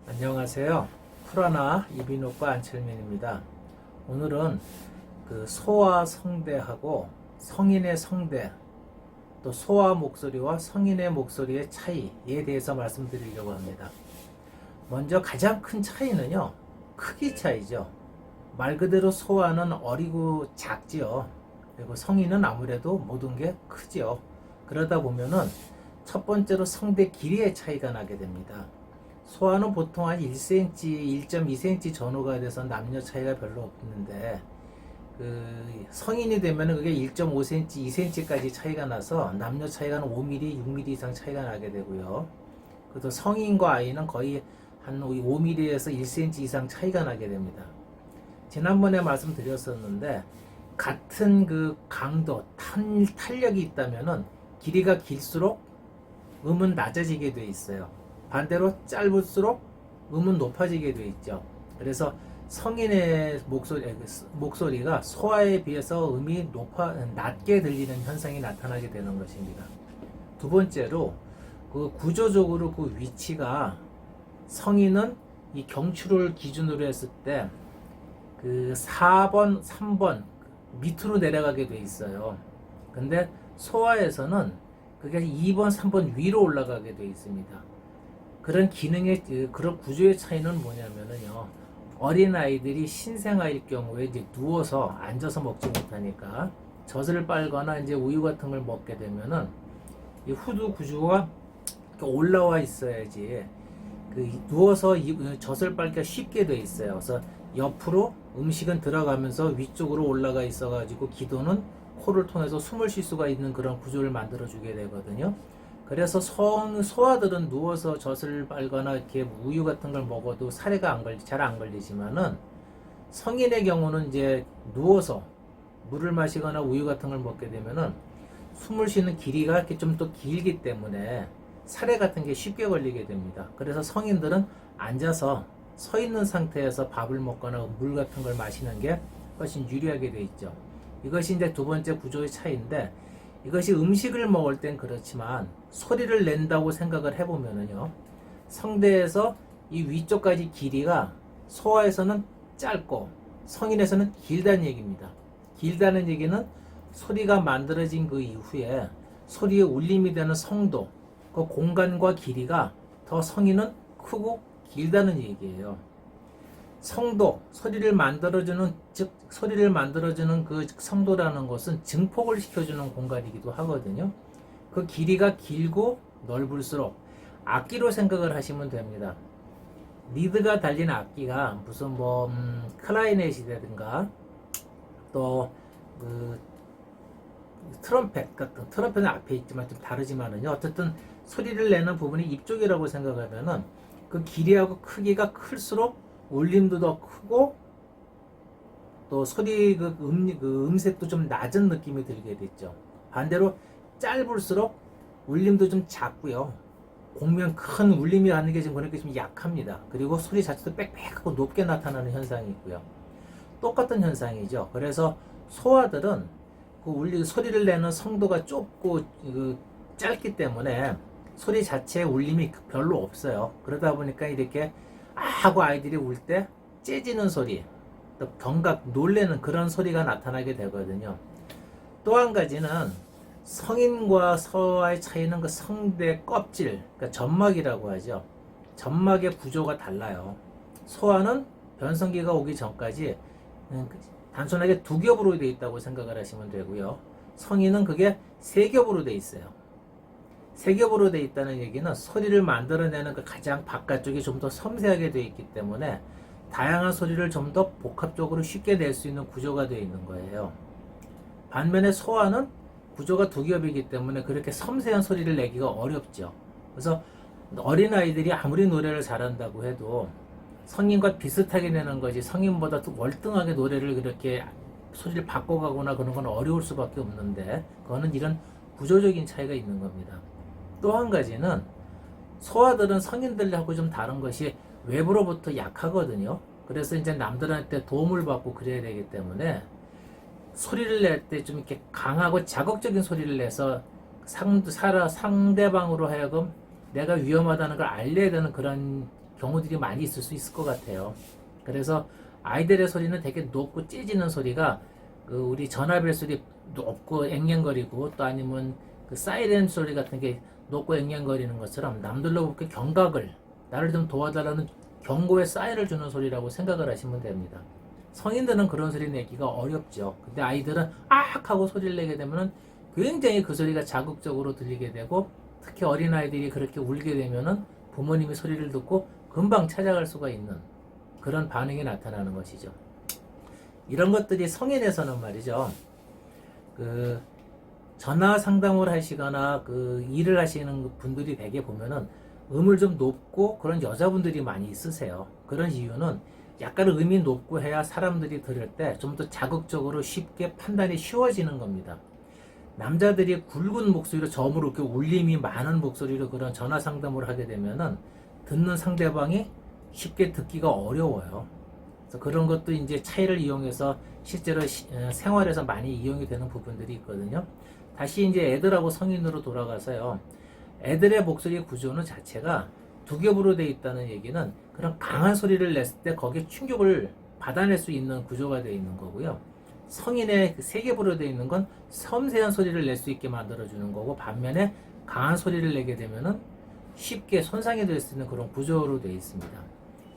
안녕하세요. 풀하나 이비인후과 안철민입니다. 오늘은 그 소아 성대하고 성인의 성대, 또 소아 목소리와 성인의 목소리의 차이에 대해서 말씀드리려고 합니다. 먼저 가장 큰 차이는요, 크기 차이죠. 말 그대로 소아는 어리고 작지요. 그리고 성인은 아무래도 모든 게 크지요. 그러다 보면은 첫 번째로 성대 길이의 차이가 나게 됩니다. 소아는 보통 한 1cm, 1.2cm 전후가 돼서 남녀 차이가 별로 없는데, 성인이 되면 그게 1.5cm, 2cm까지 차이가 나서 남녀 차이가 한 5mm, 6mm 이상 차이가 나게 되고요. 그래도 성인과 아이는 거의 한 5mm에서 1cm 이상 차이가 나게 됩니다. 지난번에 말씀드렸었는데, 같은 그 강도, 탄력이 있다면은 길이가 길수록 음은 낮아지게 돼 있어요. 반대로 짧을수록 음은 높아지게 돼 있죠. 그래서 성인의 목소리가 소아에 비해서 음이 낮게 들리는 현상이 나타나게 되는 것입니다. 두 번째로 그 구조적으로 그 위치가 성인은 이 경추를 기준으로 했을 때 그 4번, 3번 밑으로 내려가게 돼 있어요. 근데 소아에서는 그게 2번, 3번 위로 올라가게 돼 있습니다. 그런 그런 구조의 차이는 뭐냐면은요, 어린아이들이 신생아일 경우에 이제 누워서 앉아서 먹지 못하니까 젖을 빨거나 이제 우유 같은 걸 먹게 되면은 이 후두 구조가 올라와 있어야지 누워서 젖을 빨기가 쉽게 돼 있어요. 그래서 옆으로 음식은 들어가면서 위쪽으로 올라가 있어가지고 기도는 코를 통해서 숨을 쉴 수가 있는 그런 구조를 만들어 주게 되거든요. 그래서 소아들은 누워서 젖을 빨거나 이렇게 우유 같은 걸 먹어도 사례가 잘 안 걸리지만은, 성인의 경우는 이제 누워서 물을 마시거나 우유 같은 걸 먹게 되면은 숨을 쉬는 길이가 이렇게 좀 더 길기 때문에 사례 같은 게 쉽게 걸리게 됩니다. 그래서 성인들은 앉아서 서 있는 상태에서 밥을 먹거나 물 같은 걸 마시는 게 훨씬 유리하게 돼 있죠. 이것이 이제 두 번째 구조의 차이인데, 이것이 음식을 먹을 땐 그렇지만 소리를 낸다고 생각을 해보면은요, 성대에서 이 위쪽까지 길이가 소아에서는 짧고 성인에서는 길다는 얘기입니다. 길다는 얘기는 소리가 만들어진 그 이후에 소리의 울림이 되는 성도, 그 공간과 길이가 더 성인은 크고 길다는 얘기예요. 성도, 소리를 만들어주는 그 성도라는 것은 증폭을 시켜주는 공간이기도 하거든요. 그 길이가 길고 넓을수록 악기로 생각을 하시면 됩니다. 리드가 달린 악기가 무슨 클라리넷이라든가 또 트럼펫 같은, 트럼펫은 앞에 있지만 좀 다르지만은요, 어쨌든 소리를 내는 부분이 입쪽이라고 생각하면은 그 길이하고 크기가 클수록 울림도 더 크고 또 소리 음색도 좀 낮은 느낌이 들게 됐죠. 반대로 짧을수록 울림도 좀 작고요. 공명 큰 울림이 나는 게 좀 그렇게 좀 약합니다. 그리고 소리 자체도 빽빽하고 높게 나타나는 현상이 있고요. 똑같은 현상이죠. 그래서 소아들은 소리를 내는 성도가 좁고 짧기 때문에 소리 자체에 울림이 별로 없어요. 그러다 보니까 이렇게 하고 아이들이 울 때 째지는 소리, 또 경각, 놀래는 그런 소리가 나타나게 되거든요. 또 한 가지는 성인과 소아의 차이는 그 성대 껍질, 그러니까 점막이라고 하죠. 점막의 구조가 달라요. 소아는 변성기가 오기 전까지 단순하게 두 겹으로 되어 있다고 생각을 하시면 되고요. 성인은 그게 세 겹으로 되어 있어요. 세 겹으로 되어 있다는 얘기는 소리를 만들어내는 그 가장 바깥쪽이 좀 더 섬세하게 되어 있기 때문에 다양한 소리를 좀 더 복합적으로 쉽게 낼 수 있는 구조가 되어 있는 거예요. 반면에 소아는 구조가 두 겹이기 때문에 그렇게 섬세한 소리를 내기가 어렵죠. 그래서 어린아이들이 아무리 노래를 잘한다고 해도 성인과 비슷하게 내는 거지, 성인보다 월등하게 노래를 그렇게 소리를 바꿔가거나 그런 건 어려울 수밖에 없는데, 그거는 이런 구조적인 차이가 있는 겁니다. 또 한 가지는 소아들은 성인들하고 좀 다른 것이 외부로부터 약하거든요. 그래서 이제 남들한테 도움을 받고 그래야 되기 때문에 소리를 낼 때 좀 이렇게 강하고 자극적인 소리를 내서 상대방으로 하여금 내가 위험하다는 걸 알려야 되는 그런 경우들이 많이 있을 수 있을 것 같아요. 그래서 아이들의 소리는 되게 높고 찢어지는 소리가 그 우리 전화벨 소리 높고 앵앵거리고 또 아니면 그 사이렌 소리 같은 게 높고 앵앵거리는 것처럼 남들로부터 경각을 나를 좀 도와달라는 경고의 사인을 주는 소리라고 생각을 하시면 됩니다. 성인들은 그런 소리 내기가 어렵죠. 근데 아이들은 악 하고 소리를 내게 되면은 굉장히 그 소리가 자극적으로 들리게 되고 특히 어린아이들이 그렇게 울게 되면은 부모님이 소리를 듣고 금방 찾아갈 수가 있는 그런 반응이 나타나는 것이죠. 이런 것들이 성인에서는 말이죠. 그 전화 상담을 하시거나 그 일을 하시는 분들이 되게 보면은 음을 좀 높고 그런 여자분들이 많이 있으세요. 그런 이유는 약간 음이 높고 해야 사람들이 들을 때 좀 더 자극적으로 쉽게 판단이 쉬워지는 겁니다. 남자들이 굵은 목소리로 저음으로 이렇게 울림이 많은 목소리로 그런 전화 상담을 하게 되면은 듣는 상대방이 쉽게 듣기가 어려워요. 그래서 그런 것도 이제 차이를 이용해서 실제로 생활에서 많이 이용이 되는 부분들이 있거든요. 다시 이제 애들하고 성인으로 돌아가서요. 애들의 목소리 구조는 자체가 두 겹으로 되어 있다는 얘기는 그런 강한 소리를 냈을 때 거기에 충격을 받아낼 수 있는 구조가 되어 있는 거고요. 성인의 세 겹으로 되어 있는 건 섬세한 소리를 낼 수 있게 만들어주는 거고 반면에 강한 소리를 내게 되면은 쉽게 손상이 될 수 있는 그런 구조로 되어 있습니다.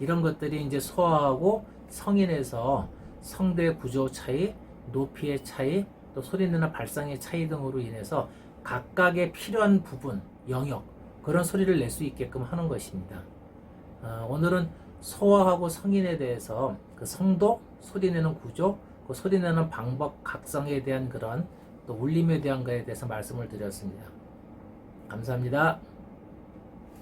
이런 것들이 이제 소아하고 성인에서 성대 구조 차이, 높이의 차이, 또 소리내는 발상의 차이 등으로 인해서 각각의 필요한 부분, 영역, 그런 소리를 낼 수 있게끔 하는 것입니다. 오늘은 소아하고 성인에 대해서 그 성도, 소리내는 구조, 그 소리내는 방법, 각성에 대한 그런 또 울림에 대한 것에 대해서 말씀을 드렸습니다. 감사합니다.